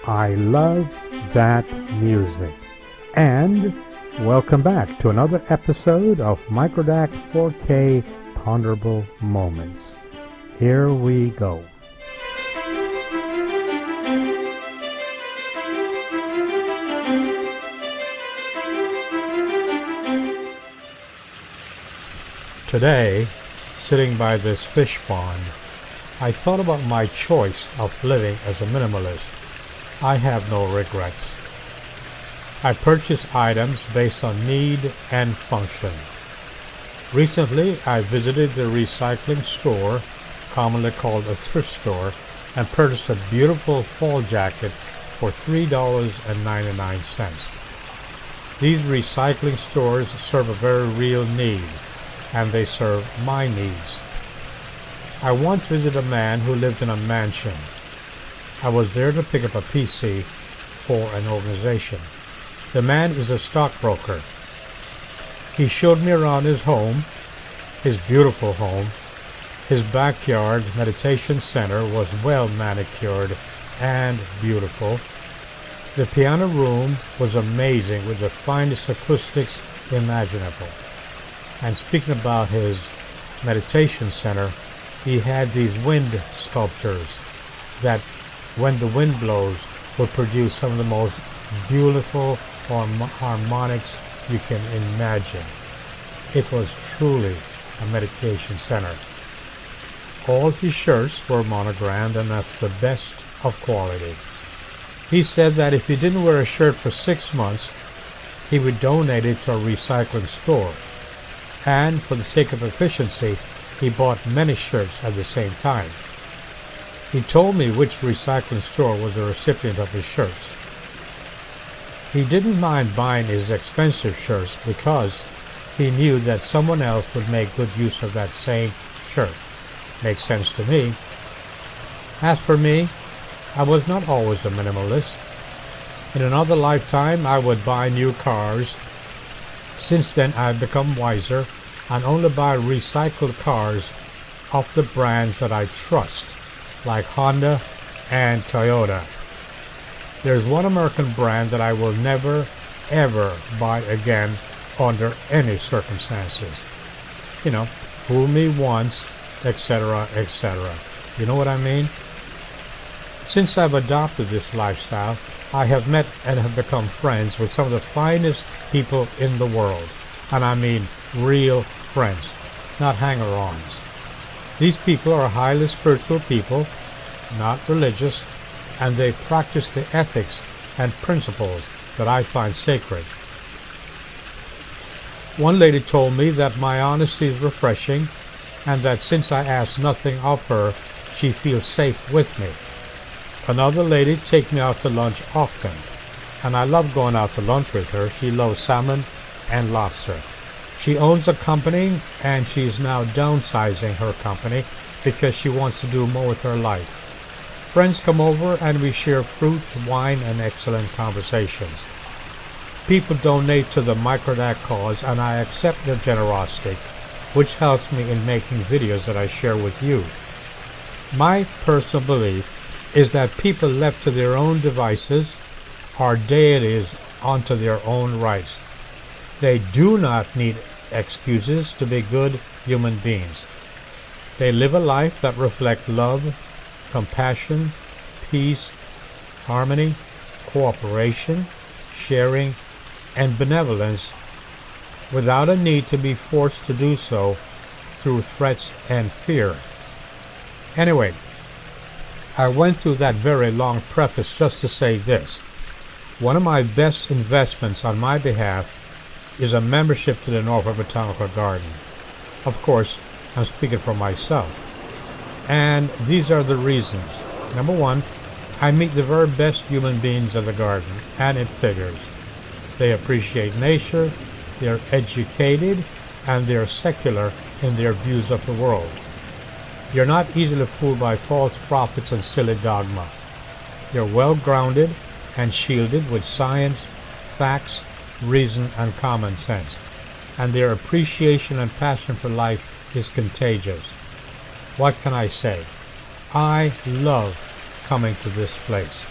I love that music. And welcome back to another episode of Microdac 4K Ponderable Moments. Here we go. Today, sitting by this fish pond, I thought about my choice of living as a minimalist. I have no regrets. I purchase items based on need and function. Recently, I visited the recycling store, commonly called a thrift store, and purchased a beautiful fall jacket for $3.99. These recycling stores serve a very real need, and they serve my needs. I once visited a man who lived in a mansion. I was there to pick up a PC for an organization. The man is a stockbroker. He showed me around his home, his beautiful home. His backyard meditation center was well manicured and beautiful. The piano room was amazing with the finest acoustics imaginable. And speaking about his meditation center, he had these wind sculptures that, when the wind blows, will produce some of the most beautiful harmonics you can imagine. It was truly a meditation center. All his shirts were monogrammed and of the best of quality. He said that if he didn't wear a shirt for 6 months, he would donate it to a recycling store. And for the sake of efficiency, he bought many shirts at the same time. He told me which recycling store was the recipient of his shirts. He didn't mind buying his expensive shirts because he knew that someone else would make good use of that same shirt. Makes sense to me. As for me, I was not always a minimalist. In another lifetime, I would buy new cars. Since then, I've become wiser and only buy recycled cars of the brands that I trust, like Honda and Toyota. There's one American brand that I will never, ever buy again under any circumstances. You know, fool me once, etc., etc. You know what I mean? Since I've adopted this lifestyle, I have met and have become friends with some of the finest people in the world. And I mean real friends, not hanger-ons. These people are highly spiritual people, not religious, and they practice the ethics and principles that I find sacred. One lady told me that my honesty is refreshing and that since I ask nothing of her, she feels safe with me. Another lady takes me out to lunch often, and I love going out to lunch with her. She loves salmon and lobster. She owns a company, and she's now downsizing her company because she wants to do more with her life. Friends come over, and we share fruit, wine, and excellent conversations. People donate to the Microdac cause, and I accept their generosity, which helps me in making videos that I share with you. My personal belief is that people left to their own devices are deities unto their own rights. They do not need excuses to be good human beings. They live a life that reflects love, compassion, peace, harmony, cooperation, sharing, and benevolence without a need to be forced to do so through threats and fear. Anyway, I went through that very long preface just to say this. One of my best investments on my behalf is a membership to the Norfolk Botanical Garden. Of course, I'm speaking for myself. And these are the reasons. Number one, I meet the very best human beings of the garden, and it figures. They appreciate nature, they're educated, and they're secular in their views of the world. You're not easily fooled by false prophets and silly dogma. They're well grounded and shielded with science, facts, reason, and common sense. And their appreciation and passion for life is contagious. What can I say? I love coming to this place.